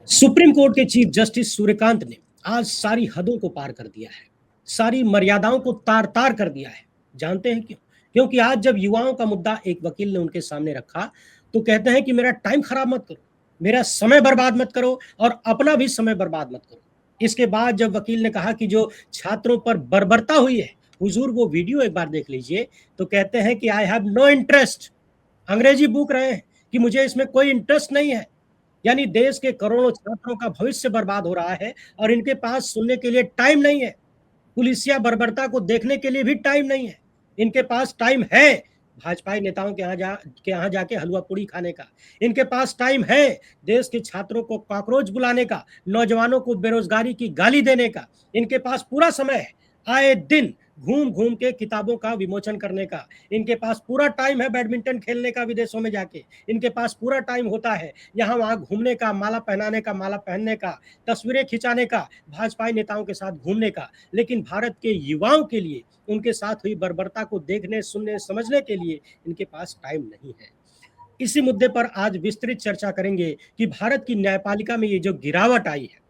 Supreme court के chief justice Suryakant ने आज सारी हदों को पार कर दिया है, सारी मर्यादाओं को तार तार कर दिया है। जानते हैं क्यों? क्योंकि आज जब युवाओं का मुद्दा एक वकील ने उनके सामने रखा तो कहते हैं कि मेरा टाइम खराब मत करो, मेरा समय बर्बाद मत करो और अपना भी समय बर्बाद मत करो। इसके बाद जब वकील ने कहा कि जो छात्रों पर बर्बरता हुई है, हुजूर वो वीडियो एक बार देख लीजिए, तो कहते हैं कि आई हैव नो इंटरेस्ट। अंग्रेजी बूक रहे हैं कि मुझे इसमें कोई इंटरेस्ट नहीं है। यानी देश के करोड़ों छात्रों का भविष्य बर्बाद हो रहा है और इनके पास सुनने के लिए टाइम नहीं है। पुलिसिया बर्बरता को देखने के लिए भी टाइम नहीं है। इनके पास टाइम है भाजपाई नेताओं के यहाँ जाके हलवा पूड़ी खाने का। इनके पास टाइम है देश के छात्रों को कॉकरोच बुलाने का, नौजवानों को बेरोजगारी की गाली देने का। इनके पास पूरा समय है आए दिन घूम घूम के किताबों का विमोचन करने का। इनके पास पूरा टाइम है बैडमिंटन खेलने का विदेशों में जाके। इनके पास पूरा टाइम होता है यहाँ वहाँ घूमने का, माला पहनाने का, माला पहनने का, तस्वीरें खिंचाने का, भाजपाई नेताओं के साथ घूमने का। लेकिन भारत के युवाओं के लिए उनके साथ हुई बर्बरता को देखने, सुनने, समझने के लिए इनके पास टाइम नहीं है। इसी मुद्दे पर आज विस्तृत चर्चा करेंगे कि भारत की न्यायपालिका में ये जो गिरावट आई है,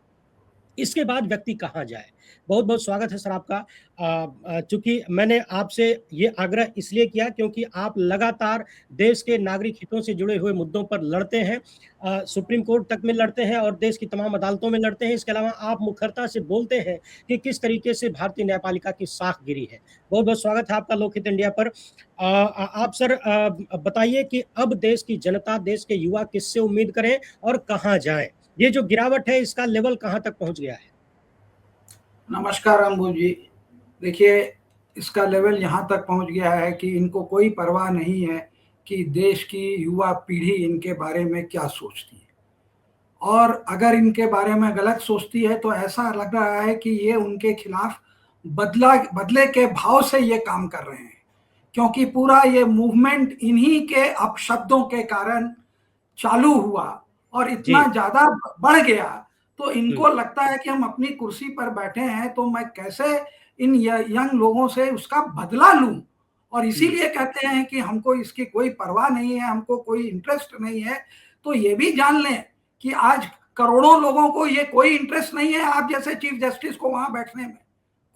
इसके बाद व्यक्ति कहाँ जाए। बहुत बहुत स्वागत है सर आपका। चूंकि मैंने आपसे ये आग्रह इसलिए किया क्योंकि आप लगातार देश के नागरिक हितों से जुड़े हुए मुद्दों पर लड़ते हैं, सुप्रीम कोर्ट तक में लड़ते हैं और देश की तमाम अदालतों में लड़ते हैं। इसके अलावा आप मुखरता से बोलते हैं कि किस तरीके से भारतीय न्यायपालिका की साख गिरी है। बहुत बहुत स्वागत है आपका लोकहित इंडिया पर। आप सर बताइए कि अब देश की जनता, देश के युवा किससे उम्मीद करें और कहाँ जाएं? ये जो गिरावट है इसका लेवल कहां तक पहुंच गया है? नमस्कार अंबु जी। देखिए, इसका लेवल यहाँ तक पहुँच गया है कि इनको कोई परवाह नहीं है कि देश की युवा पीढ़ी इनके बारे में क्या सोचती है, और अगर इनके बारे में गलत सोचती है तो ऐसा लग रहा है कि ये उनके खिलाफ बदले के भाव से ये काम कर रहे हैं, क्योंकि पूरा ये मूवमेंट इन्हीं के अपशब्दों के कारण चालू हुआ और इतना ज्यादा बढ़ गया। तो इनको लगता है कि हम अपनी कुर्सी पर बैठे हैं तो मैं कैसे इन यंग लोगों से उसका बदला लूं, और इसीलिए कहते हैं कि हमको इसकी कोई परवाह नहीं है, हमको कोई इंटरेस्ट नहीं है। तो ये भी जान लें कि आज करोड़ों लोगों को ये कोई इंटरेस्ट नहीं है आप जैसे चीफ जस्टिस को वहां बैठने में।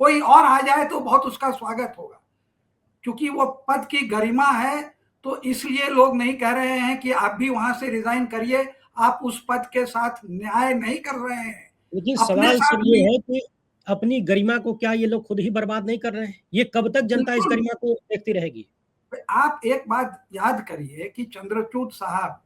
कोई और आ जाए तो बहुत उसका स्वागत होगा, क्योंकि वो पद की गरिमा है। तो इसलिए लोग नहीं कह रहे हैं कि आप भी वहां से रिजाइन करिए, आप उस पद के साथ न्याय नहीं कर रहे हैं। लेकिन सवाल सिर्फ ये है कि अपनी गरिमा को क्या ये लोग खुद ही बर्बाद नहीं कर रहे हैं? ये कब तक जनता इस गरिमा को देखती रहेगी? आप एक बात याद करिए कि चंद्रचूड़ साहब,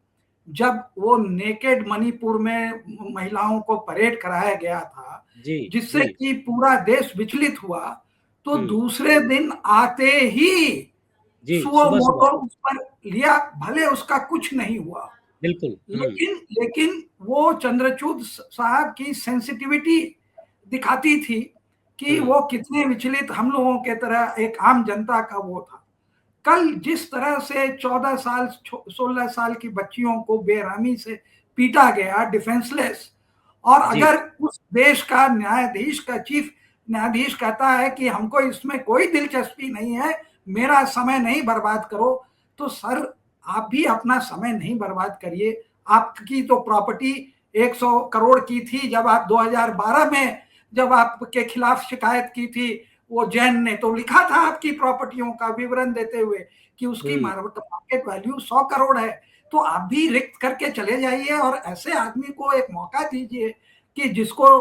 जब वो नेकेड मणिपुर में महिलाओं को परेड कराया गया था जिससे कि पूरा देश विचलित हुआ, तो दूसरे दिन आते ही सुओ मोटो उस पर लिया, भले उसका कुछ नहीं हुआ बिल्कुल। लेकिन वो चंद्रचूड़ साहब की सेंसिटिविटी दिखाती थी कि वो कितने विचलित हम लोगों के तरह एक आम जनता का वो था। कल जिस तरह से 14 साल 16 साल की बच्चियों को बेरहमी से पीटा गया डिफेंसलेस, और अगर उस देश का न्यायाधीश का चीफ न्यायाधीश कहता है कि हमको इसमें कोई दिलचस्पी नहीं है, मेरा समय नहीं बर्बाद करो, तो सर आप भी अपना समय नहीं बर्बाद करिए। आपकी तो प्रॉपर्टी 100 करोड़ की थी जब आप 2012 में जब आपके खिलाफ शिकायत की थी, वो जैन ने तो लिखा था आपकी प्रॉपर्टियों का विवरण देते हुए कि उसकी मार्केट वैल्यू 100 करोड़ है। तो आप भी रिक्त करके चले जाइए और ऐसे आदमी को एक मौका दीजिए कि जिसको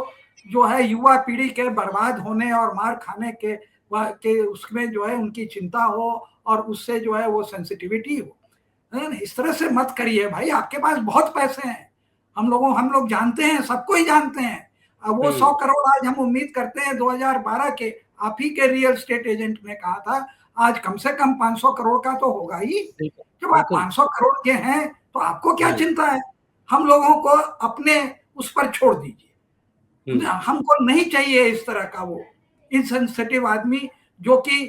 जो है युवा पीढ़ी के बर्बाद होने और मार खाने के उसमें जो है उनकी चिंता हो और उससे जो है वो सेंसिटिविटी हो। इस तरह से मत करिए भाई, आपके पास बहुत पैसे हैं, हम लोग जानते हैं, सबको ही जानते हैं। अब वो 100 करोड़ आज हम उम्मीद करते हैं 2012 के आप ही के रियल स्टेट एजेंट ने कहा था, आज कम से कम 500 करोड़ का तो होगा ही। जब आप 500 करोड़ के हैं तो आपको क्या चिंता है? हम लोगों को अपने उस पर छोड़ दीजिए। हमको नहीं चाहिए इस तरह का वो इनसेंसिटिव आदमी जो कि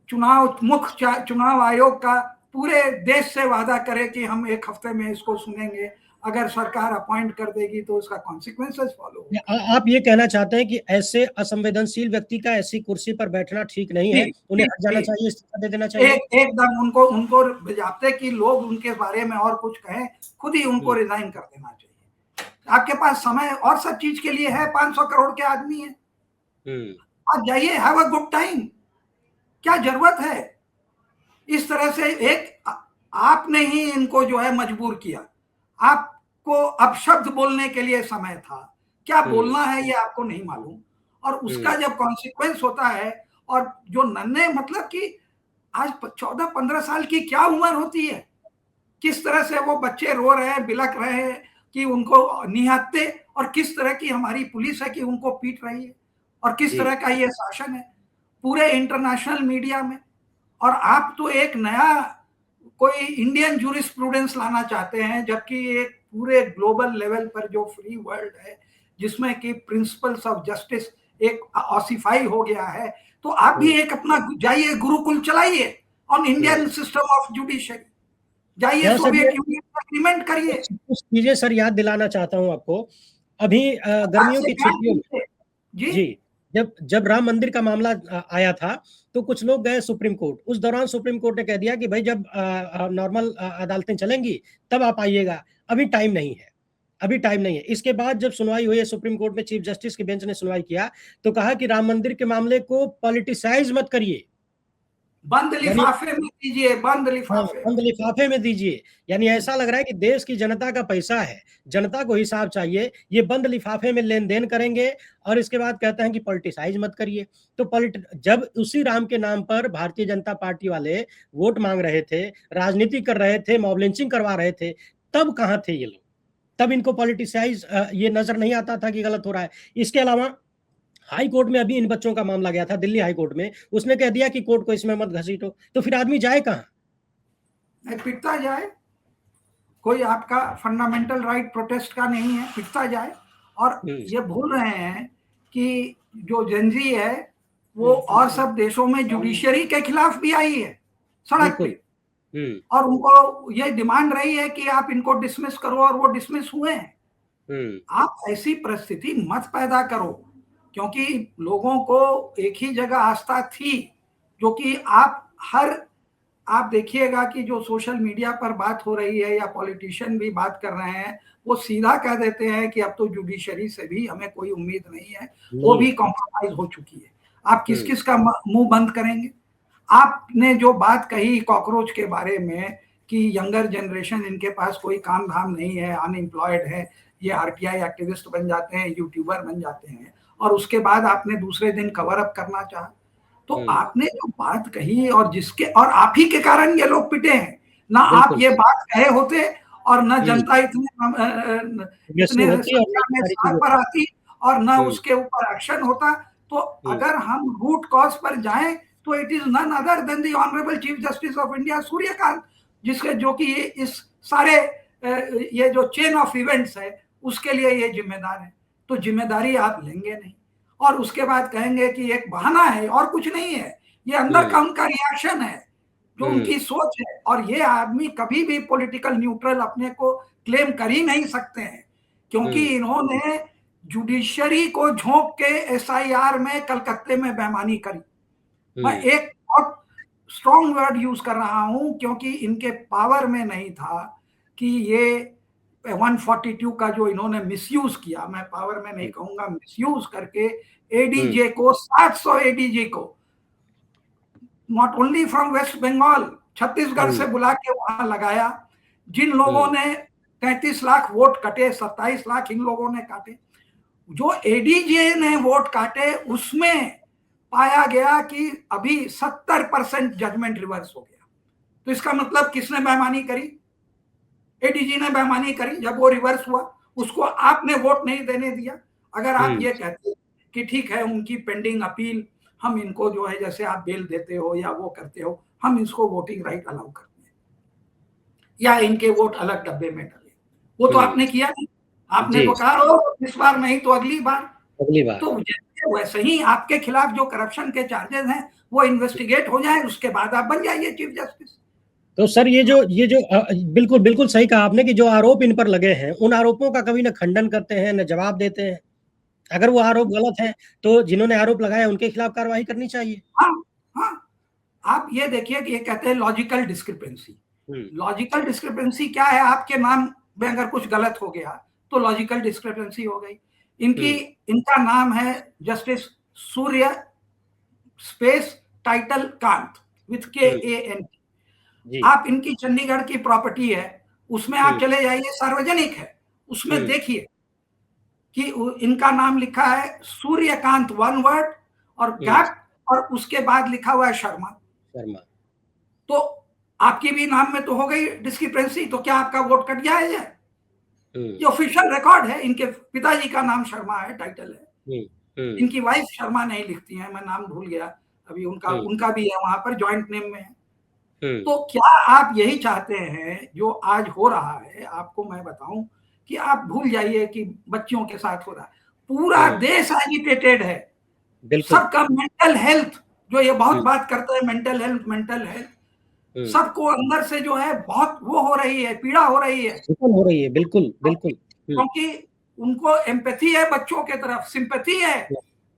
चुनाव आयोग का पूरे देश से वादा करे कि हम एक हफ्ते में इसको सुनेंगे, अगर सरकार अपॉइंट कर देगी तो उसका कॉन्सिक्वेंसेस फॉलो। आप ये कहना चाहते हैं कि ऐसे असंवेदनशील व्यक्ति का ऐसी कुर्सी पर बैठना ठीक नहीं है, उन्हें हट जाना चाहिए, इस्तीफा दे देना चाहिए? एकदम उनको जाते कि लोग उनके बारे में और कुछ कहें, खुद ही उनको रिजाइन कर देना चाहिए। आपके पास समय और सब चीज के लिए है, 500 करोड़ के आदमी है, आप जाइए, हैव अ गुड टाइम, क्या जरूरत है इस तरह से? एक आपने ही इनको जो है मजबूर किया, आपको अपशब्द बोलने के लिए समय था, क्या बोलना है ये आपको नहीं मालूम, और उसका जब कॉन्सिक्वेंस होता है, और जो नन्हे, मतलब कि आज 14-15 साल की क्या उम्र होती है, किस तरह से वो बच्चे रो रहे हैं, बिलक रहे हैं कि उनको निहत्ते, और किस तरह की हमारी पुलिस है कि उनको पीट रही है, और किस तरह का ये शासन है पूरे इंटरनेशनल मीडिया में। और आप तो एक नया कोई इंडियन जूरिस्प्रूडेंस लाना चाहते हैं, जबकि एक पूरे ग्लोबल लेवल पर जो फ्री वर्ल्ड है, जिसमें कि प्रिंसिपल्स ऑफ जस्टिस एक ऑसिफाई हो गया है, तो आप भी एक अपना जाइए गुरुकुल चलाइए on Indian system of judiciary, जाइए सोवियत यूनियन का एग्रीमेंट करिए। कुछ चीजें सर याद दिलाना चाहता हूं आपको। अभी गर्मियों की छुट्टियों में जी, जब राम मंदिर का मामला आया था, तो कुछ लोग गए सुप्रीम कोर्ट। उस दौरान सुप्रीम कोर्ट ने कह दिया कि भाई जब नॉर्मल अदालतें चलेंगी तब आप आइएगा, अभी टाइम नहीं है, अभी टाइम नहीं है। इसके बाद जब सुनवाई हुई है सुप्रीम कोर्ट में, चीफ जस्टिस के बेंच ने सुनवाई किया तो कहा कि राम मंदिर के मामले को पॉलिटिसाइज मत करिए, बंद लिफाफे में दीजिए, बंद लिफाफे में दीजिए। यानी ऐसा लग रहा है कि देश की जनता का पैसा है, जनता को हिसाब चाहिए, ये बंद लिफाफे में लेन देन करेंगे, और इसके बाद कहते हैं कि पॉलिटिसाइज मत करिए। तो जब उसी राम के नाम पर भारतीय जनता पार्टी वाले वोट मांग रहे थे, राजनीति कर रहे थे, मॉब लिंचिंग करवा रहे थे, तब कहाँ थे ये लोग? तब इनको पॉलिटिसाइज ये नजर नहीं आता था कि गलत हो रहा है। इसके अलावा हाई कोर्ट में अभी इन बच्चों का मामला गया था, दिल्ली हाई कोर्ट में, उसने कह दिया कि कोर्ट को इसमें मत घसीटो, तो फिर आदमी जाए कहां? पिटता जाए, कोई आपका फंडामेंटल राइट प्रोटेस्ट का नहीं है, पिटता जाए। और ये भूल रहे हैं कि जो जेनजी है वो और सब देशों में जुडिशरी के खिलाफ भी आई है सड़क पे, और उनको ये डिमांड रही है कि आप इनको डिसमिस करो, और वो डिसमिस हुए हैं। आप ऐसी परिस्थिति मत पैदा करो, क्योंकि लोगों को एक ही जगह आस्था थी, जो कि आप देखिएगा कि जो सोशल मीडिया पर बात हो रही है या पॉलिटिशियन भी बात कर रहे हैं, वो सीधा कह देते हैं कि अब तो जुडिशरी से भी हमें कोई उम्मीद नहीं है, वो भी कॉम्प्रोमाइज हो चुकी है। आप किस किस का मुंह बंद करेंगे? आपने जो बात कही कॉकरोच के बारे में कि यंगर जनरेशन, इनके पास कोई काम धाम नहीं है, अनएम्प्लॉयड है, ये आरटीआई एक्टिविस्ट बन जाते हैं, यूट्यूबर बन जाते हैं, और उसके बाद आपने दूसरे दिन कवर अप करना चाहा। तो आपने जो बात कही, और जिसके, और आप ही के कारण ये लोग पिटे हैं ना, आप ये बात कहे होते और ना जनता इतने संख्या में सड़क पर आती, और ना उसके ऊपर एक्शन होता। तो अगर हम रूट कॉज पर जाएं तो it is none other than the honourable chief justice of India Suryakant, जिसके जो कि इस सारे ये जो चेन ऑफ इवेंट्स है उसके लिए ये जिम्मेदार है। तो जिम्मेदारी आप लेंगे नहीं, और उसके बाद कहेंगे कि एक बहाना है और कुछ नहीं है, ये अंदर का उनका रिएक्शन है, जो उनकी सोच है। और ये आदमी कभी भी पॉलिटिकल न्यूट्रल अपने को क्लेम कर ही नहीं सकते हैं, क्योंकि इन्होंने जुडिशरी को झोंक के एसआईआर में कलकत्ते में बेईमानी करी। मैं एक बहुत स्ट्रॉन्ग वर्ड यूज कर रहा हूं, क्योंकि इनके पावर में नहीं था कि ये 142 का जो इन्होंने मिसयूज किया, मैं पावर में नहीं कहूंगा, मिसयूज करके एडीजे को 700 एडीजे को not only from West Bengal, Chhattisgarh से बुला के वहां लगाया। जिन लोगों ने 33 लाख वोट कटे, 27 लाख इन लोगों ने काटे। जो एडीजे ने वोट काटे उसमें पाया गया कि अभी 70% जजमेंट रिवर्स हो गया। तो इसका मतलब किसने बेईमानी करी? एडीजी ने बेईमानी करी। जब वो रिवर्स हुआ, उसको आपने वोट नहीं देने दिया। अगर आप ये कहते कि ठीक है, उनकी पेंडिंग अपील, हम इनको जो है, जैसे आप बेल देते हो या वो करते हो, हम इसको वोटिंग राइट अलाउ करते हैं, या इनके वोट अलग डब्बे में डाले, वो तो आपने किया नहीं। आपने तो कहा इस बार नहीं तो अगली बार। तो वैसे ही आपके खिलाफ जो करप्शन के चार्जेस हैं वो इन्वेस्टिगेट हो जाए, उसके बाद आप बन जाइए चीफ जस्टिस। तो सर ये जो बिल्कुल बिल्कुल सही कहा आपने कि जो आरोप इन पर लगे हैं, उन आरोपों का कभी न खंडन करते हैं न जवाब देते हैं। अगर वो आरोप गलत है तो जिन्होंने आरोप लगाया उनके खिलाफ कार्रवाई करनी चाहिए। हाँ, आप ये देखिए कि ये कहते हैं लॉजिकल डिस्क्रिपेंसी। लॉजिकल डिस्क्रिपेंसी क्या है? आपके नाम में अगर कुछ गलत हो गया तो लॉजिकल डिस्क्रिपेंसी हो गई। इनका नाम है justice Surya space title Kant with KANT। आप इनकी चंडीगढ़ की प्रॉपर्टी है, उसमें आप चले जाइए, सार्वजनिक है, उसमें देखिए कि इनका नाम लिखा है सूर्यकांत, वन वर्ड और गैप, और उसके बाद लिखा हुआ है शर्मा। तो आपकी भी नाम में तो हो गई डिस्क्रिपेंसी, तो क्या आपका वोट कट जाएगा? ये ऑफिशियल रिकॉर्ड है, इनके पिताजी का नाम शर्मा है, टाइटल है। इनकी वाइफ शर्मा नहीं लिखती है, मैं नाम भूल गया अभी, उनका भी है वहां पर, जॉइंट नेम में है। तो क्या आप यही चाहते हैं जो आज हो रहा है? आपको मैं बताऊं कि आप भूल जाइए कि बच्चियों के साथ हो रहा है, पूरा देश एजिटेटेड है, सबका मेंटल हेल्थ, जो ये बहुत बात करते हैं मेंटल हेल्थ, सबको अंदर से जो है बहुत वो हो रही है, पीड़ा हो रही है, बिल्कुल। क्योंकि उनको एम्पैथी है बच्चों के तरफ, सिंपैथी है,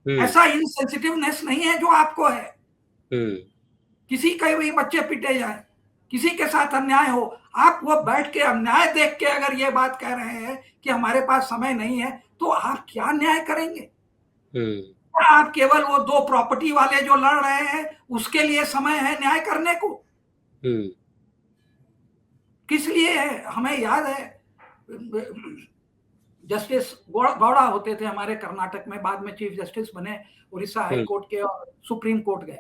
ऐसा इनसेंसिटिवनेस नहीं है जो आपको है। किसी के भी बच्चे पिटे जाए, किसी के साथ अन्याय हो, आप वो बैठ के अन्याय देख के अगर ये बात कह रहे हैं कि हमारे पास समय नहीं है, तो आप क्या न्याय करेंगे? आप केवल वो 2 प्रॉपर्टी वाले जो लड़ रहे हैं उसके लिए समय है न्याय करने को? किस लिए है? हमें याद है जस्टिस गौड़ा होते थे हमारे कर्नाटक में, बाद में चीफ जस्टिस बने, उड़ीसा हाई कोर्ट के और सुप्रीम कोर्ट गए।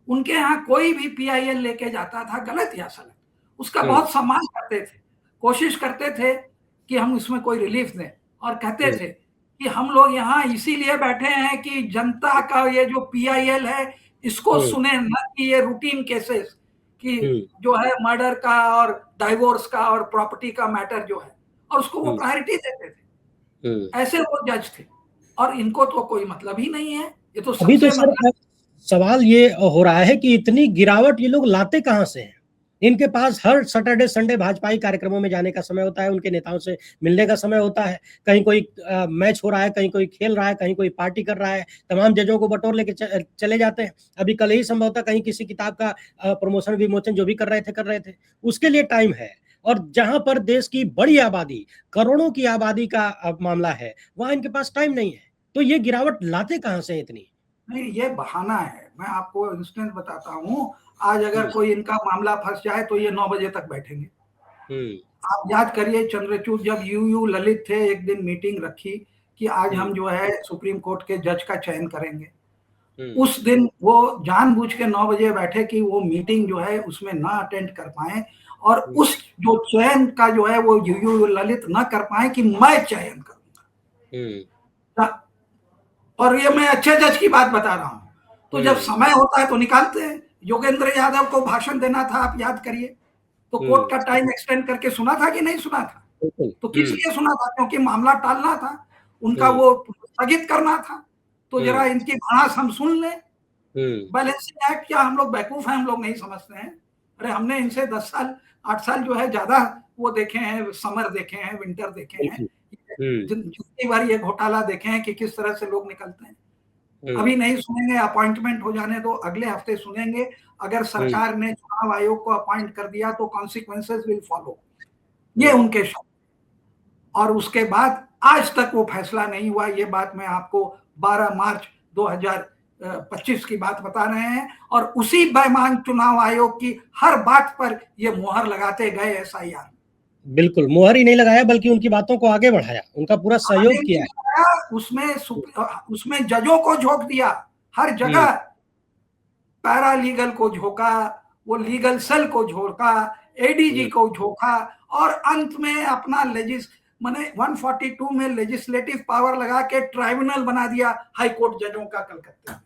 उनके यहाँ कोई भी PIL लेके जाता था, गलत या सलत, उसका बहुत सम्मान करते थे, कोशिश करते थे कि हम इसमें कोई रिलीफ दें, और कहते थे कि हम लोग यहाँ इसीलिए बैठे हैं कि जनता का ये जो PIL है इसको सुने, न कि ये रूटीन केसेस कि जो है मर्डर का और डाइवोर्स का और प्रॉपर्टी का मैटर जो है, और उसको वो प्रायोरिटी देते थे। ऐसे वो जज थे, और इनको तो कोई मतलब ही नहीं है। ये तो अभी तो सर सवाल ये हो रहा है कि इतनी गिरावट ये लोग लाते कहां से हैं? इनके पास हर सैटरडे संडे भाजपाई कार्यक्रमों में जाने का समय होता है, उनके नेताओं से मिलने का समय होता है, कहीं कोई मैच हो रहा है, कहीं कोई खेल रहा है, कहीं कोई पार्टी कर रहा है, तमाम जजों को बटोर लेके चले जाते हैं। अभी कल ही संभवतः कहीं किसी किताब का प्रमोशन विमोचन जो भी कर रहे थे, उसके लिए टाइम है। और जहां पर देश की बड़ी आबादी, करोड़ों की आबादी का मामला है, वहां इनके पास टाइम नहीं है। तो ये गिरावट लाते कहां से इतनी? नहीं, ये बहाना है। मैं आपको इंस्टेंट बताता हूँ, आज अगर कोई इनका मामला फंस जाए तो ये 9 बजे तक बैठेंगे। आप याद करिए, चंद्रचूड़ जब यूयू ललित थे, एक दिन मीटिंग रखी कि आज हम जो है सुप्रीम कोर्ट के जज का चयन करेंगे। उस दिन वो जानबूझ के 9 बजे बैठे कि वो मीटिंग जो है उसमें ना अटेंड कर पाए, और उस जो चयन का जो है वो यूयू ललित ना कर पाए कि मैं चयन करूंगा। और ये मैं अच्छे जज की बात बता रहा हूं। तो जब समय होता है तो निकालते हैं। योगेंद्र यादव को भाषण देना था, आप याद करिए, तो कोर्ट का टाइम एक्सटेंड करके सुना था कि नहीं सुना था? तो किस लिए सुना था? क्योंकि मामला टालना था, उनका वो स्थगित करना था। तो जरा इनकी भड़ास हम सुन लें। बैलेंसिंग एक्ट क्या हम लोग बेवकूफ हैं? हम लोग नहीं समझते हैं? अरे हमने इनसे 10 साल 8 साल जो है ज्यादा वो देखे हैं, समर देखे हैं, विंटर देखे हैं, जितनी बार ये घोटाला देखे हैं कि किस तरह से लोग निकलते हैं। अभी नहीं सुनेंगे, अपॉइंटमेंट हो जाने दो, अगले हफ्ते सुनेंगे। अगर सरकार ने चुनाव आयोग को अपॉइंट कर दिया तो कॉन्सिक्वेंसेस विल फॉलो, ये उनके शब्द। और उसके बाद आज तक वो फैसला नहीं हुआ। ये बात मैं आपको 12 मार्च 2025 की बात बता रहे हैं, और उसी बेईमान चुनाव आयोग की हर बात पर ये मुहर लगाते गए SIR। बिल्कुल, मुहर ही नहीं लगाया बल्कि उनकी बातों को आगे बढ़ाया, उनका पूरा सहयोग किया है। उसमें जजों को झोंक दिया, हर जगह पैरा लीगल को झोंका, वो लीगल सेल को झोंका, ADG को झोंका, और अंत में अपना माने 142 में लेजिस्लेटिव पावर लगा के ट्राइब्यूनल बना दिया हाई कोर्ट जजों का कलकत्ते में।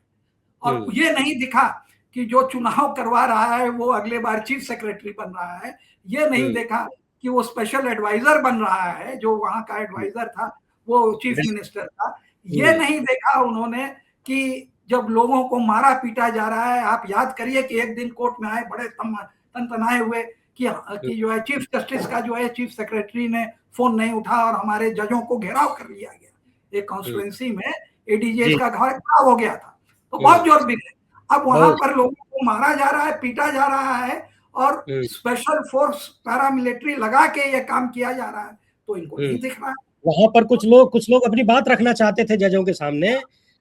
और ये नहीं दिखा कि जो चुनाव करवा रहा है वो अगले बार चीफ सेक्रेटरी बन रहा है। ये नहीं देखा कि वो स्पेशल एडवाइजर बन रहा है, जो वहां का एडवाइजर था वो चीफ मिनिस्टर था। ये नहीं देखा उन्होंने कि जब लोगों को मारा पीटा जा रहा है। आप याद करिए कि एक दिन कोर्ट में आए बड़े तनतनाए हुए कि जो है चीफ जस्टिस का जो है चीफ सेक्रेटरी ने फोन नहीं उठा और हमारे जजों को घेराव कर लिया गया। एक कॉन्स्टिट्यूएंसी में ADG का घर खराब हो गया था, तो बहुत जोर भी है। अब वहां पर लोगों को मारा जा रहा है, पीटा जा रहा है, और स्पेशल फोर्स पैरामिलिट्री लगा के ये काम किया जा रहा है, तो इनको नहीं दिख रहा है। वहां पर कुछ लोग अपनी बात रखना चाहते थे जजों के सामने,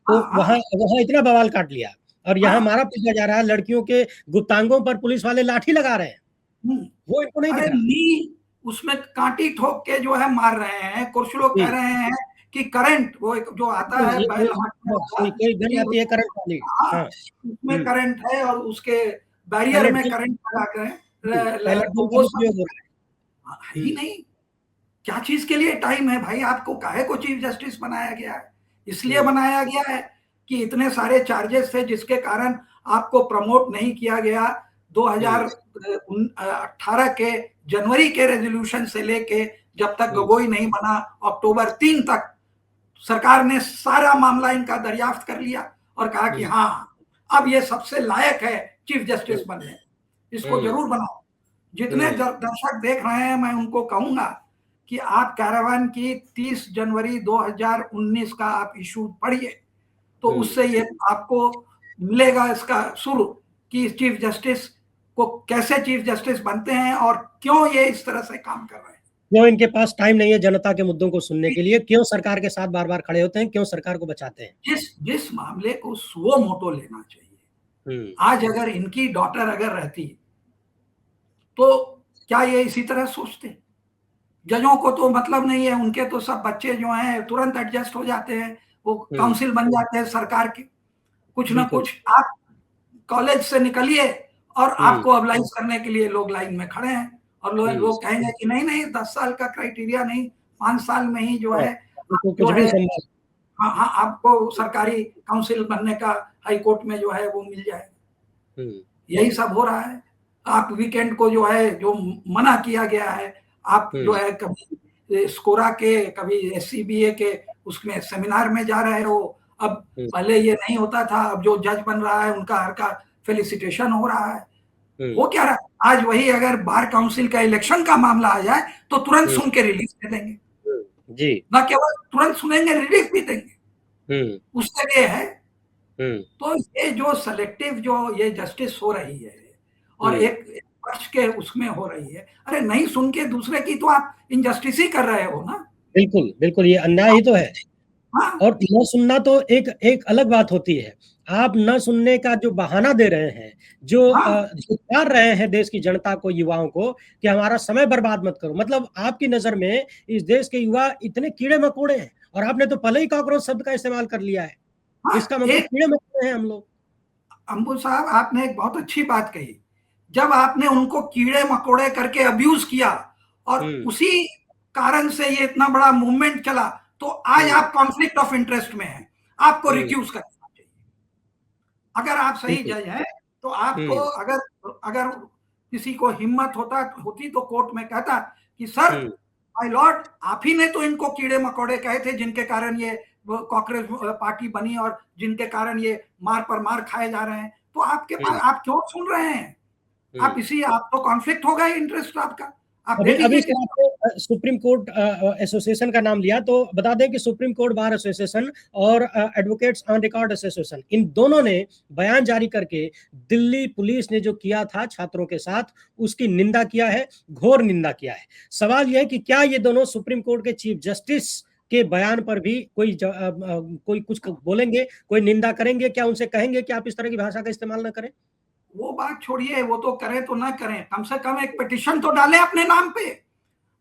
तो हाँ वहां हाँ वहां इतना बवाल काट लिया। और यहाँ हाँ। मारा पीटा जा रहा है, लड़कियों के गुप्तांगों पर पुलिस वाले लाठी लगा रहे हैं, हम्म। वो इनको नहीं अरे दिख रहा। नी उसमें कांटी ठोक के जो है मार रहे हैं। कुछ लोग कह जी, रहे हैं कि करंट वो एक जो आता है बैल हांकने वाला, कोई गन कि आती है करंट वाली। हाँ हाँ। उसमें करंट है और उसके बैरियर पैलेट में गन। करंट लगा कर जी, पैलेट तो गन का वो भी सब उपयोग हो रहा है है। ही नहीं। क्या चीज के लिए टाइम है भाई? आपको काहे को चीफ जस्टिस बनाया गया है? इसलिए हुँ, बनाया गया है कि इतने सारे चार्जेस थे जिसके कारण आपको प्रमोट नहीं किया गया। हुँ, 2018 के जनवरी के रेजोल्यूशन से लेके जब तक हुँ, गगोई नहीं बना अक्टूबर 3 तक सरकार ने सारा मामला इनका दरियाफ्त कर लिया और कहा कि हुँ, हाँ अब ये सबसे लायक है चीफ हुँ, जस्टिस बनने, इसको हुँ, जरूर बनाओ। जितने हुँ, दर्शक देख रहे हैं मैं उनको कहूंगा कि आप कैरावान की 30 जनवरी 2019 का आप इशू पढ़िए, तो हुँ। उससे ये आपको मिलेगा इसका शुरू कि चीफ जस्टिस को कैसे चीफ जस्टिस बनते हैं और क्यों ये इस तरह से काम कर रहे हैं। क्यों इनके पास टाइम नहीं है जनता के मुद्दों को सुनने के लिए? क्यों सरकार के साथ बार-बार खड़े होते हैं? क्यों सरकार को बचाते हैं? जिस जिस मामले को सुओ मोटो लेना चाहिए, हुँ, आज अगर इनकी डॉटर अगर रहती तो क्या ये इसी तरह सोचते? जजों को तो मतलब नहीं है, उनके तो सब बच्चे जो हैं तुरंत एडजस्ट हो जाते हैं, वो हुँ, काउंसिल बन जाते हैं सरकार के। कुछ ना बिल्कुल। कुछ आप कॉलेज से निकलिए और हुँ, आपको अबलाइज करने के लिए लोग लाइन में खड़े हैं और लोग हुँ, लोग कहेंगे कि नहीं नहीं 10 साल का क्राइटेरिया नहीं, 5 साल में ही जो हाँ, है उनको जो कुछ भी है संभल। हाँ हाँ आपको सरकारी काउंसिल बनने का हाई कोर्ट में जो है वो मिल जाएगा। हुँ, यही सब हो रहा है। आप वीकेंड को जो है जो मना किया गया है, आप हुँ, जो है कभी स्कोरा के कभी एससीबीए के उसमें सेमिनार में जा रहे हो। अब हुँ, पहले ये नहीं होता था, अब जो जज बन रहा है उनका हर का फेलिसिटेशन हो रहा है। हुँ, हो क्या रहा है? आज वही अगर बार काउंसिल का इलेक्शन का मामला आ जाए तो तुरंत हुँ, सुन के रिलीफ दे देंगे। हुँ, जी, ना केवल तुरंत सुनेंगे, रिलीफ भी देंगे। हुँ, उसके लिए है। हुँ, तो ये जो सेलेक्टिव जो ये जस्टिस हो रही है और हुँ, एक पक्ष के उसमें हो रही है, अरे नहीं सुन के दूसरे की तो आप इनजस्टिस ही कर रहे हो ना। बिल्कुल, बिल्कुल, ये अन्याय ही तो है। हाँ और न सुनना तो एक एक अलग बात होती है। आप न सुनने का जो बहाना दे रहे हैं, हाँ धिक्कार रहे हैं देश की जनता को, युवाओं को कि हमारा समय बर्बाद मत करो। मतलब आपकी नज़र में इस देश के युवा इतने कीड़े-मकोड़े हैं और आपने तो पहले ही कॉकरोच शब्द का इस्तेमाल कर लिया है। हाँ। इसका मतलब एक कीड़े-मकोड़े हैं हम लोग। अंबु साहब आपने एक बहुत अच्छी बात कही। जब आपने उनको कीड़े मकोड़े करके अब्यूज किया और हुँ, उसी कारण से ये इतना बड़ा मूवमेंट चला, तो आज हुँ, आप कॉन्फ्लिक्ट ऑफ इंटरेस्ट में हैं, आपको हुँ, रिक्यूज करना चाहिए। अगर आप सही बिल्कुल। जज हैं तो आपको हुँ, अगर अगर किसी को हिम्मत होती तो कोर्ट में कहता कि सर हुँ, माय लॉर्ड आप ही ने तो इनको कीड़े मकोड़े कहे थे जिनके कारण ये कॉकरोच पार्टी बनी और जिनके कारण ये मार पर मार खाए जा रहे हैं। तो आपके हुँ, पास आप क्यों सुन रहे हैं? आप हुँ। इसी आप तो कॉन्फ्लिक्ट हो गए इंटरेस्ट आपका। आप दे अभी अभी दीजिए क्या किसी आपने सुप्रीम कोर्ट एसोसिएशन का नाम लिया, तो बता दें कि सुप्रीम कोर्ट बार एसोसिएशन और एडवोकेट्स ऑन रिकॉर्ड एसोसिएशन, इन दोनों ने बयान जारी करके दिल्ली पुलिस ने जो किया था छात्रों के साथ, उसकी निंदा किया है, घोर निंदा किया है। सवाल यह है कि क्या ये दोनों सुप्रीम कोर्ट के चीफ जस्टिस के बयान पर भी कोई कुछ बोलेंगे, कोई निंदा करेंगे? क्या उनसे कहेंगे कि आप इस तरह की भाषा का इस्तेमाल ना करें? वो बात छोड़िए, वो तो करें तो ना करें, कम से कम एक पिटिशन तो डालें अपने नाम पे।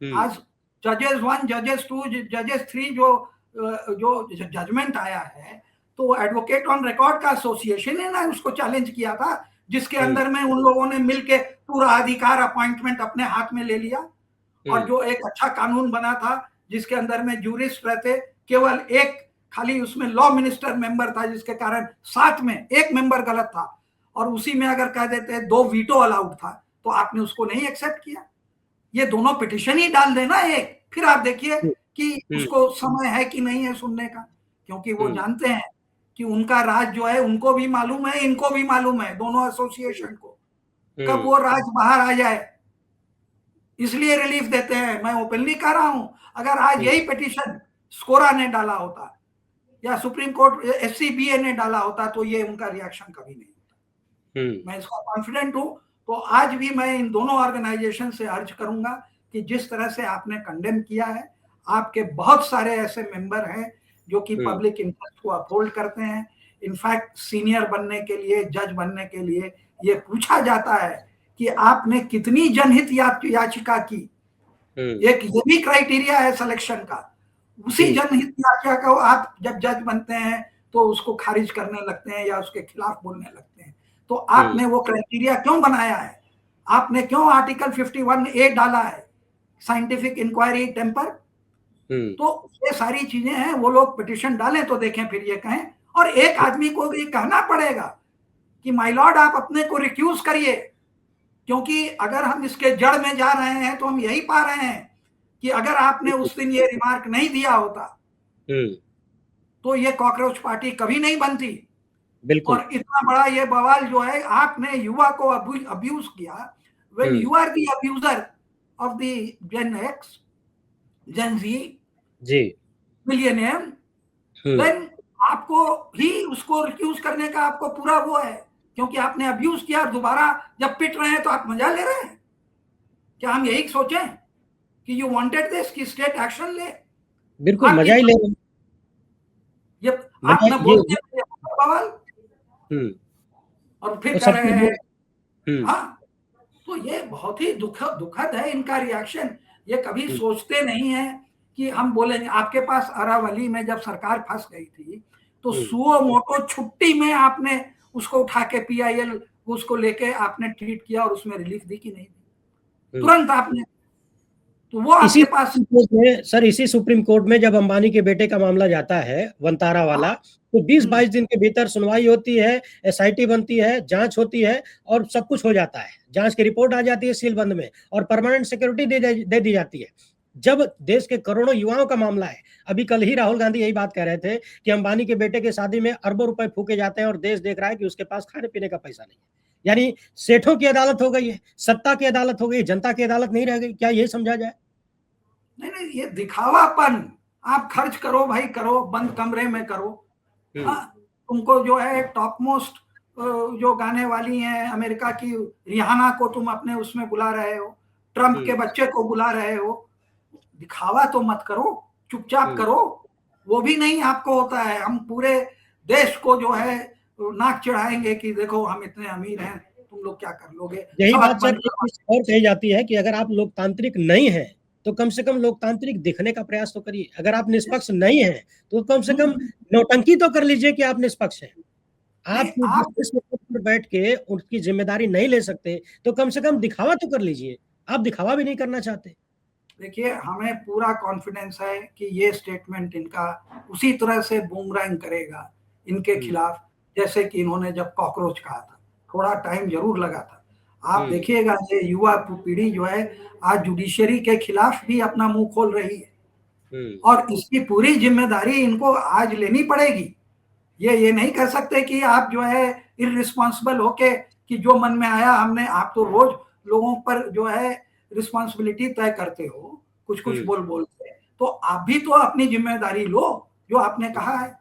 हुँ, आज जजेस 1 जजेस 2 जजेस 3 जो जजमेंट आया है, तो एडवोकेट ऑन रिकॉर्ड का एसोसिएशन ने ना उसको चैलेंज किया था, जिसके हुँ, अंदर में उन लोगों ने मिलके पूरा अधिकार अपॉइंटमेंट अपने हाथ में ले लिया और हुँ, जो एक अच्छा कानून बना था जिसके अंदर में जूरिस्ट रहते, केवल एक खाली उसमें लॉ मिनिस्टर मेंबर था जिसके कारण 7 में एक मेंबर गलत था और उसी में अगर कह देते 2 वीटो अलाउड था, तो आपने उसको नहीं एक्सेप्ट किया। ये दोनों पिटिशन ही डाल देना एक, फिर आप देखिए हुँ, कि हुँ, उसको समय है कि नहीं है सुनने का, क्योंकि वो हुँ, जानते हैं कि उनका राज जो है उनको भी मालूम है, इनको भी मालूम है, दोनों हुँ, एसोसिएशन को। कब हुँ, वो राज बाहर आ जाए, इसलिए रिलीफ देते हैं। मैं ओपनली कह रहा हूं, अगर आज हुँ, यही पिटिशन स्कोरा ने डाला होता या सुप्रीम कोर्ट एससीबीए ने डाला होता तो ये उनका रिएक्शन कभी नहीं होता। हुँ, मैं इसका कॉन्फिडेंट हूं। तो आज भी मैं इन दोनों ऑर्गेनाइजेशन से अर्ज करूंगा कि जिस तरह से आपने कंडेम किया है, आपके बहुत सारे ऐसे मेंबर हैं जो कि पब्लिक इंटरेस्ट को अपहोल्ड करते हैं। इनफैक्ट सीनियर बनने के लिए, जज बनने के लिए ये पूछा जाता है कि आपने कितनी जनहित याचिका की। एक ये भी क्राइटेरिया है सिलेक्शन का। उसी जनहित याचिका को आप जब जज बनते हैं तो उसको खारिज करने लगते हैं या उसके खिलाफ बोलने लगते हैं। तो आपने वो क्राइटेरिया क्यों बनाया है? आपने क्यों आर्टिकल 51A डाला है, साइंटिफिक इंक्वायरी टेम्पर? तो ये सारी चीजें हैं। वो लोग पिटिशन डालें तो देखें, फिर ये कहें। और एक आदमी को ये कहना पड़ेगा कि माय लॉर्ड आप अपने को रिक्यूज करिए, क्योंकि अगर हम इसके जड़ में जा रहे हैं तो हम यही पा रहे हैं कि अगर आपने उस दिन ये रिमार्क नहीं दिया होता तो ये कॉकरोच पार्टी कभी नहीं बनती। बिल्कुल। और इतना बड़ा ये बवाल जो है, आपने युवा को अब्यूज किया। When you are the abuser of the Gen X, Gen Z, millionaire, देन आपको ही उसको रिक्यूज करने का आपको पूरा वो है, क्योंकि आपने अब्यूज किया। दोबारा जब पिट रहे हैं तो आप मजा ले रहे हैं। क्या हम यही सोचें कि यू वांटेड दिस, कि स्टेट एक्शन ले? बिल्कुल मजा ही ले रहे हैं। ये आप ना बोलते हैं बवाल और फिर कह रहे हैं। हाँ, तो ये बहुत ही दुखद है इनका रिएक्शन। ये कभी सोचते नहीं है कि हम बोलेंगे। आपके पास अरावली में जब सरकार फंस गई थी तो सुओ मोटो छुट्टी में आपने उसको उठा के PIL उसको लेके आपने ट्वीट किया और उसमें रिलीफ दी कि नहीं दी? तुरंत आपने। तो वो आपके पास सर इसी सुप्रीम कोर्ट में जब अंबानी के बेटे का मामला जाता है, वंतारा वाला, तो 20-22 दिन के भीतर सुनवाई होती है, SIT बनती है, जांच होती है और सब कुछ हो जाता है। जांच की रिपोर्ट आ जाती है सीलबंद में और परमानेंट सिक्योरिटी दे दी जाती है। जब देश के करोड़ों युवाओं का मामला है, अभी कल ही राहुल गांधी यही बात कह रहे थे कि अंबानी के बेटे के शादी में अरबों रुपए फूके जाते हैं और देश देख रहा है कि उसके पास खाने पीने का पैसा नहीं है। यानी सेठों की अदालत हो गई है, सत्ता की अदालत हो गई, जनता की अदालत नहीं रह गई। क्या ये समझा जाए? नहीं, ये दिखावापन। आप खर्च करो भाई, करो, बंद कमरे में करो। तुमको जो है टॉप मोस्ट जो गाने वाली हैं अमेरिका की, रिहाना को तुम अपने उसमें बुला रहे हो, ट्रंप के बच्चे को बुला रहे हो। दिखावा तो मत करो, चुपचाप करो। वो भी नहीं आपको होता है। हम पूरे देश को जो है नाक चढ़ाएंगे कि देखो हम इतने अमीर हैं, तुम लोग क्या कर लोगे। यही बात सर और कही जाती है कि अगर आप लोकतांत्रिक नहीं है तो कम से कम लोकतांत्रिक दिखने का प्रयास तो करिए। अगर आप निष्पक्ष नहीं है तो कम से कम नौटंकी तो कर लीजिए कि आप निष्पक्ष हैं। आप पर बैठ के उनकी जिम्मेदारी नहीं ले सकते तो कम से कम दिखावा तो कर लीजिए। आप दिखावा भी नहीं करना चाहते। देखिए, हमें पूरा कॉन्फिडेंस है कि ये स्टेटमेंट इनका उसी तरह से बूमरैंग करेगा इनके खिलाफ जैसे कि इन्होंने जब कॉकरोच कहा था। थोड़ा टाइम जरूर लगा था। आप देखिएगा ये युवा पीढ़ी जो है आज जुडिशरी के खिलाफ भी अपना मुंह खोल रही है और इसकी पूरी जिम्मेदारी इनको आज लेनी पड़ेगी। ये नहीं कर सकते कि आप जो है इररिस्पॉन्सिबल होके कि जो मन में आया हमने। आप तो रोज लोगों पर जो है रिस्पॉन्सिबिलिटी तय करते हो कुछ बोल के, तो आप भी तो अपनी जिम्मेदारी लो जो आपने कहा है।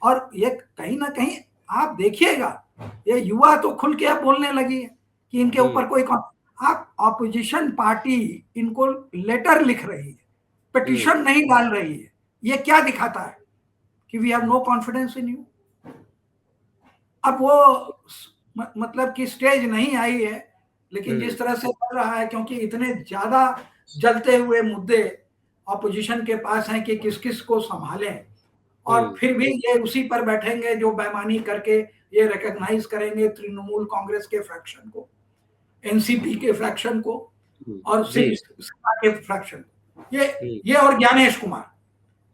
और ये कहीं ना कहीं आप देखिएगा ये युवा तो खुल के अब बोलने लगी है कि इनके ऊपर कोई आप ऑपोजिशन पार्टी इनको लेटर लिख रही है, पिटीशन नहीं डाल रही है। ये क्या दिखाता है कि we have no confidence in you. अब वो मतलब कि स्टेज नहीं आई है, लेकिन जिस तरह से चल रहा है, क्योंकि इतने ज्यादा जलते हुए मुद्दे ऑपोजिशन के पास हैं कि किस किस को संभालें, और फिर भी ये उसी पर बैठेंगे जो बेईमानी करके ये रिकॉग्नाइज करेंगे तृणमूल कांग्रेस के फ्रैक्शन को, एनसीपी के फ्रैक्शन को और शिवसेना के फ्रैक्शन। ये और ज्ञानेश कुमार,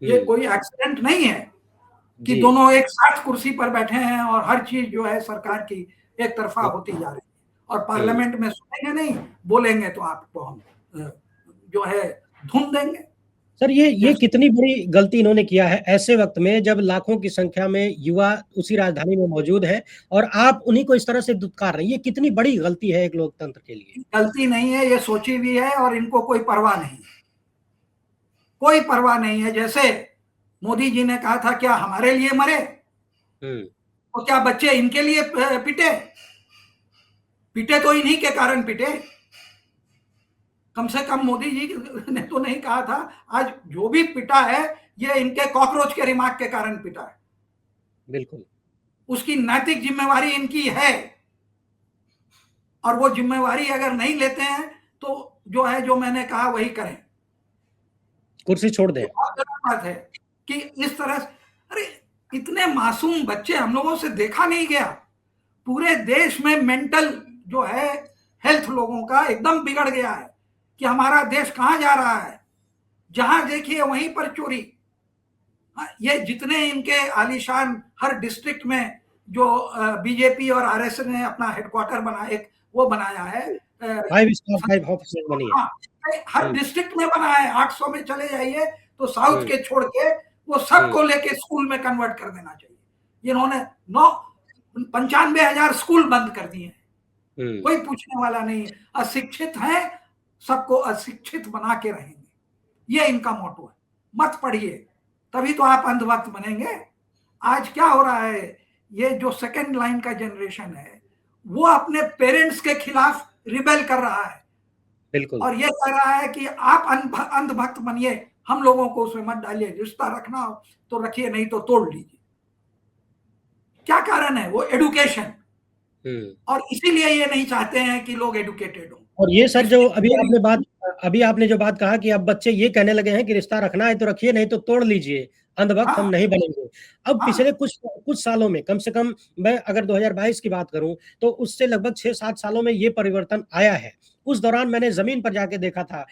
ये कोई एक्सीडेंट नहीं है कि दोनों एक साथ कुर्सी पर बैठे हैं और हर चीज जो है सरकार की एक तरफा होती जा रही है और पार्लियामेंट में सुनेंगे नहीं, बोलेंगे तो आपको हम जो है धुन देंगे। सर ये कितनी बड़ी गलती इन्होंने किया है ऐसे वक्त में जब लाखों की संख्या में युवा उसी राजधानी में मौजूद है और आप उन्हीं को इस तरह से दुत्कार रहे हैं। ये कितनी बड़ी गलती है एक लोकतंत्र के लिए। गलती नहीं है, ये सोची भी है और इनको कोई परवाह नहीं है, कोई परवाह नहीं है। जैसे मोदी जी ने कहा था क्या हमारे लिए मरे, तो क्या बच्चे इनके लिए पिटे तो इन्हीं के कारण पिटे। कम से कम मोदी जी ने तो नहीं कहा था, आज जो भी पिटा है ये इनके कॉकरोच के रिमार्क के कारण पिटा है। बिल्कुल। उसकी नैतिक जिम्मेवारी इनकी है, और वो जिम्मेवारी अगर नहीं लेते हैं तो जो है, जो मैंने कहा वही करें। कुर्सी छोड़ दें। ये बहुत गलत बात है कि इस तरह से, अरे इतने मासूम बच्चे हम लोगों से देखा नहीं गया। पूरे देश में मेंटल जो है हेल्थ लोगों का एकदम बिगड़ गया है कि हमारा देश कहां जा रहा है, जहां देखिए वहीं पर चोरी। ये जितने इनके आलीशान हर डिस्ट्रिक्ट में जो बीजेपी और आरएसएस ने अपना हेडक्वार्टर बना, एक वो बनाया है, 5 स्टार 5 ऑफिस बनी है। हाँ, हर डिस्ट्रिक्ट में बना है। 800 में चले जाइए तो साउथ के छोड़ के वो सबको लेके स्कूल में कन्वर्ट कर देना चाहिए। इन्होंने 95,000 स्कूल बंद कर दिए हैं, कोई पूछने वाला नहीं है। अशिक्षित हैं, सबको अशिक्षित बना के रहेंगे, ये इनका मोटो है। मत पढ़िए, तभी तो आप अंधभक्त बनेंगे। आज क्या हो रहा है, ये जो सेकंड लाइन का जनरेशन है वो अपने पेरेंट्स के खिलाफ रिबेल कर रहा है, बिल्कुल। और ये कह रहा है कि आप अंधभक्त बनिए, हम लोगों को उसमें मत डालिए, रिश्ता रखना हो तो रखिए, नहीं तो तोड़ लीजिए। क्या कारण है? वो एडुकेशन, और इसीलिए ये नहीं चाहते हैं कि लोग एडुकेटेड हो। और ये सर जो अभी आपने जो बात कहा कि अब बच्चे ये कहने लगे हैं कि रिश्ता रखना है तो रखिए, नहीं तो तोड़ लीजिए, अंधभक्त हम नहीं बनेंगे। अब पिछले कुछ सालों में, कम से कम मैं अगर 2022 की बात करूं तो उससे लगभग 6-7 सालों में ये परिवर्तन आया है। उस दौरान मैंने जमीन पर जाके देखा था,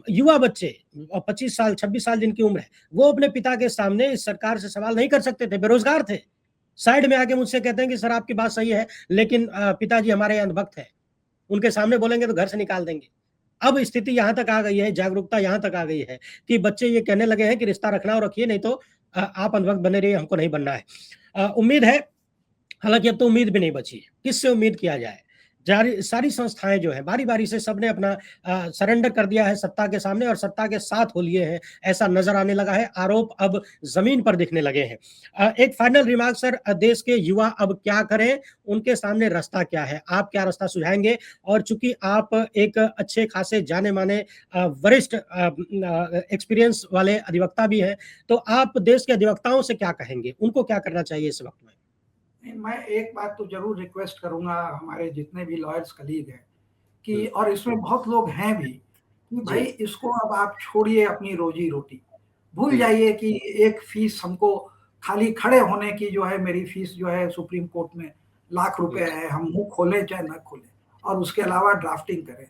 युवा बच्चे 25 साल 26 साल जिनकी उम्र है, वो अपने पिता के सामने इस सरकार से सवाल नहीं कर सकते थे, बेरोजगार थे। साइड में आके मुझसे कहते हैं कि सर आपकी बात सही है, लेकिन पिताजी हमारे अंधभक्त है, उनके सामने बोलेंगे तो घर से निकाल देंगे। अब स्थिति यहाँ तक आ गई है, जागरूकता यहाँ तक आ गई है कि बच्चे ये कहने लगे हैं कि रिश्ता रखना हो रखिए, नहीं तो आप अंधभक्त बने रहिए, हमको नहीं बनना है। उम्मीद है, हालांकि अब तो उम्मीद भी नहीं बची है, किससे उम्मीद किया जाए। सारी संस्थाएं जो है बारी-बारी से सबने अपना सरेंडर कर दिया है सत्ता के सामने और सत्ता के साथ हो लिए हैं, ऐसा नजर आने लगा है। आरोप अब जमीन पर दिखने लगे हैं। एक फाइनल रिमार्क सर, देश के युवा अब क्या करें, उनके सामने रास्ता क्या है, आप क्या रास्ता सुझाएंगे? और चूंकि आप एक अच्छे खासे जाने माने वरिष्ठ एक्सपीरियंस वाले अधिवक्ता भी हैं, तो आप देश के अधिवक्ताओं से क्या कहेंगे, उनको क्या करना चाहिए इस वक्त में? मैं एक बात तो जरूर रिक्वेस्ट करूंगा हमारे जितने भी लॉयर्स कलीग हैं कि, और इसमें बहुत लोग हैं भी, कि भाई इसको अब आप छोड़िए अपनी रोजी रोटी, भूल जाइए कि एक फीस हमको खाली खड़े होने की जो है, मेरी फीस जो है सुप्रीम कोर्ट में लाख रुपए है, हम मुंह खोलें चाहे न खोलें, और उसके अलावा ड्राफ्टिंग करें।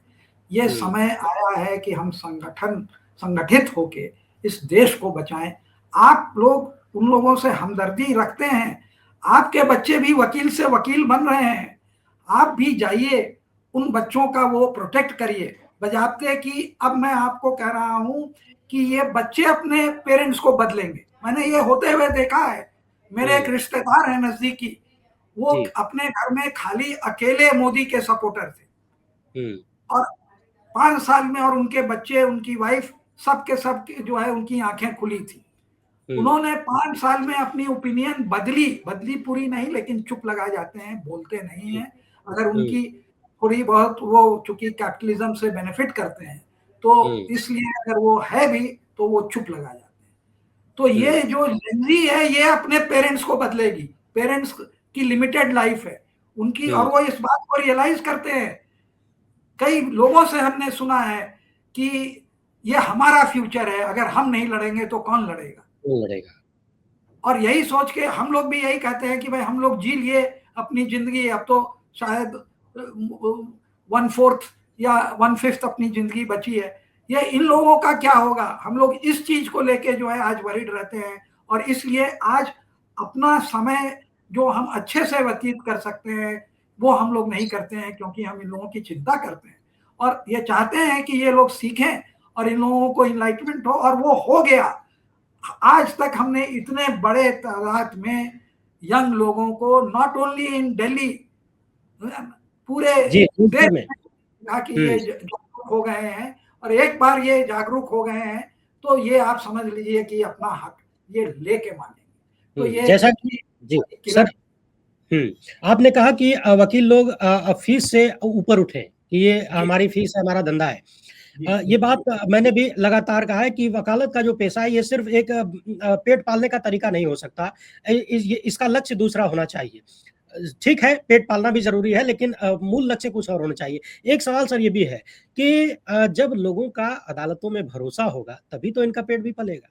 ये समय आया है कि हम संगठित होके इस देश को बचाएं। आप लोग उन लोगों से हमदर्दी रखते हैं, आपके बच्चे भी वकील से वकील बन रहे हैं, आप भी जाइए उन बच्चों का वो प्रोटेक्ट करिए, बजाते कि अब मैं आपको कह रहा हूं कि ये बच्चे अपने पेरेंट्स को बदलेंगे। मैंने ये होते हुए देखा है, मेरे एक रिश्तेदार है नजदीकी, वो अपने घर में खाली अकेले मोदी के सपोर्टर थे, और 5 साल में, और उनके बच्चे, उनकी वाइफ, सबके सब जो है उनकी आंखें खुली थी। उन्होंने 5 साल में अपनी ओपिनियन बदली पूरी नहीं, लेकिन चुप लगा जाते हैं, बोलते नहीं हैं। अगर उनकी थोड़ी बहुत वो चूंकि कैपिटलिज्म से बेनिफिट करते हैं तो इसलिए अगर वो है भी तो वो चुप लगा जाते हैं। तो ये जो जेनजी है ये अपने पेरेंट्स को बदलेगी, पेरेंट्स की लिमिटेड लाइफ है उनकी, और वो इस बात को रियलाइज करते हैं। कई लोगों से हमने सुना है कि ये हमारा फ्यूचर है, अगर हम नहीं लड़ेंगे तो कौन लड़ेगा। और यही सोच के हम लोग भी यही कहते हैं कि भाई हम लोग जी लिए अपनी जिंदगी, अब तो शायद 1/4 या 1/5 अपनी जिंदगी बची है, ये इन लोगों का क्या होगा। हम लोग इस चीज को लेके जो है आज वरीड रहते हैं, और इसलिए आज अपना समय जो हम अच्छे से व्यतीत कर सकते हैं वो हम लोग नहीं करते हैं, क्योंकि हम इन लोगों की चिंता करते हैं और ये चाहते हैं कि ये लोग सीखें और इन लोगों को इनलाइटमेंट हो, और वो हो गया। आज तक हमने इतने बड़े तादाद में यंग लोगों को, नॉट ओनली इन दिल्ली, पूरे देश में कि ये जागरूक हो गए हैं, और एक बार ये जागरूक हो गए हैं तो ये आप समझ लीजिए कि अपना हक ये लेके मानेंगे। तो ये जैसा कि जी सर, आपने कहा कि वकील लोग फीस से ऊपर उठे कि ये हमारी फीस है, हमारा धंधा है। ये बात मैंने भी लगातार कहा है कि वकालत का जो पेशा है ये सिर्फ एक पेट पालने का तरीका नहीं हो सकता। इसका लक्ष्य दूसरा होना चाहिए। ठीक है, पेट पालना भी ज़रूरी है, लेकिन मूल लक्ष्य कुछ और होना चाहिए। एक सवाल सर ये भी है कि जब लोगों का अदालतों में भरोसा होगा, तभी तो इनका पेट भी पलेगा।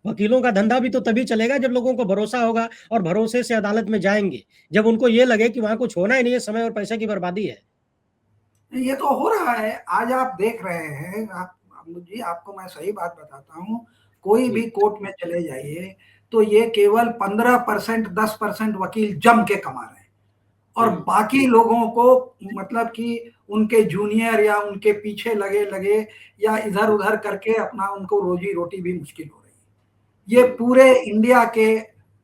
वकीलों का धंधा भी तो तभी चलेगा जब लोगों को भरोसा होगा और भरोसे से अदालत में जाएँगे। जब उनको ये लगे कि वहाँ कुछ होना ही नहीं है, समय और पैसे की बर्बादी है। ये तो हो रहा है। आज आप देख रहे हैं, आप जी आपको मैं सही बात बताता हूँ, कोई भी कोर्ट में चले जाइए, तो ये केवल 15% 10% वकील जम के कमा रहे हैं और बाकी लोगों को मतलब कि उनके जूनियर या उनके पीछे लगे या इधर-उधर करके अपना उनको रोजी-रोटी भी मुश्किल हो रही है। ये पूरे इंडिया के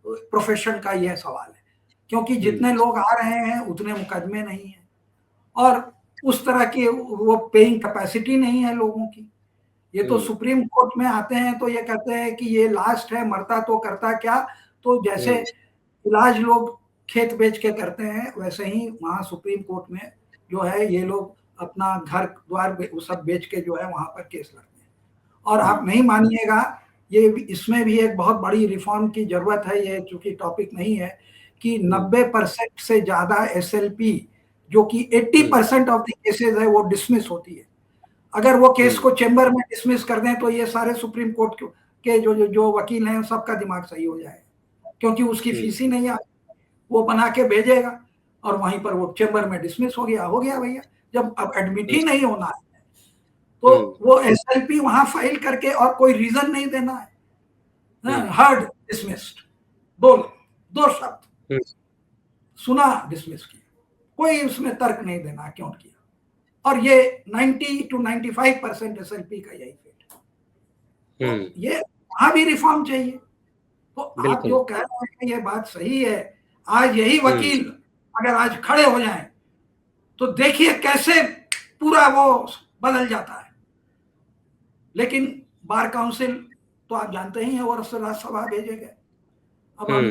प्रोफ़ेशन का यह सवाल है, क्योंकि जितने लोग आ रहे हैं, उतने मुकदमे नहीं हैं और उस तरह की वो पेइंग कैपेसिटी नहीं है लोगों की। ये तो सुप्रीम कोर्ट में आते हैं तो ये कहते हैं कि ये लास्ट है, मरता तो करता क्या? तो जैसे इलाज लोग खेत बेच के करते हैं, वैसे ही वहाँ सुप्रीम कोर्ट में जो है ये लोग अपना घर-द्वार वो सब बेच के जो है वहाँ पर केस लड़ते हैं। और आप नहीं मानिएगा, ये इसमें भी एक बहुत बड़ी रिफ़ॉर्म की ज़रूरत है, ये चूँकि टॉपिक नहीं है, कि 90% से ज़्यादा एसएलपी जो कि 80% ऑफ द केसेज़ है वो डिसमिस होती है। अगर वो केस को चेंबर में डिसमिस कर दें तो ये सारे सुप्रीम कोर्ट के जो वकील हैं सबका दिमाग सही हो जाएगा, क्योंकि उसकी फीस ही नहीं आती। वो बना के भेजेगा और वहीं पर वो चेंबर में डिसमिस हो गया भैया। जब अब एडमिट ही नहीं होना है, तो वो एसएलपी वहाँ फाइल करके और कोई रीज़न नहीं देना है। हर्ड डिसमिस्ड, 2 शब्द सुना, डिसमिस किया, कोई उसमें तर्क नहीं देना क्यों किया। और ये 90 to 95% एसएलपी का यही फेट है। तो ये वहाँ भी रिफॉर्म चाहिए। तो आप जो कह रहे हैं ये बात सही है। आज यही वकील अगर आज खड़े हो जाएं, तो देखिए कैसे पूरा वो बदल जाता है। लेकिन बार काउंसिल तो आप जानते ही हैं वो राज्यसभा भेजे गए। अब हम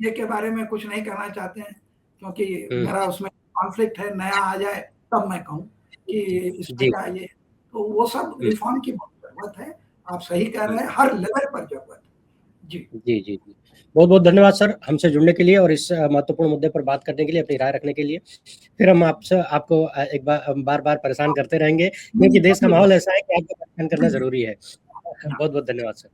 ये के बारे में कुछ नहीं कहना चाहते हैं, क्योंकि मेरा उसमें कॉन्फ्लिक्ट है, नया आ जाए तब मैं कहूँ कि इसमें क्या ये, तो वो सब रिफॉर्म की बहुत ज़रूरत है। आप सही कह रहे हैं, हर लेवल पर ज़रूरत है। जी। जी। बहुत-बहुत धन्यवाद सर, हमसे जुड़ने के लिए और इस महत्वपूर्ण मुद्दे पर बात करने के लिए, अपनी राय रखने के लिए। फिर हम आपको एक बार-बार परेशान करते रहेंगे, क्योंकि देश का माहौल ऐसा है कि आपको परेशान करना ज़रूरी है। बहुत-बहुत धन्यवाद सर।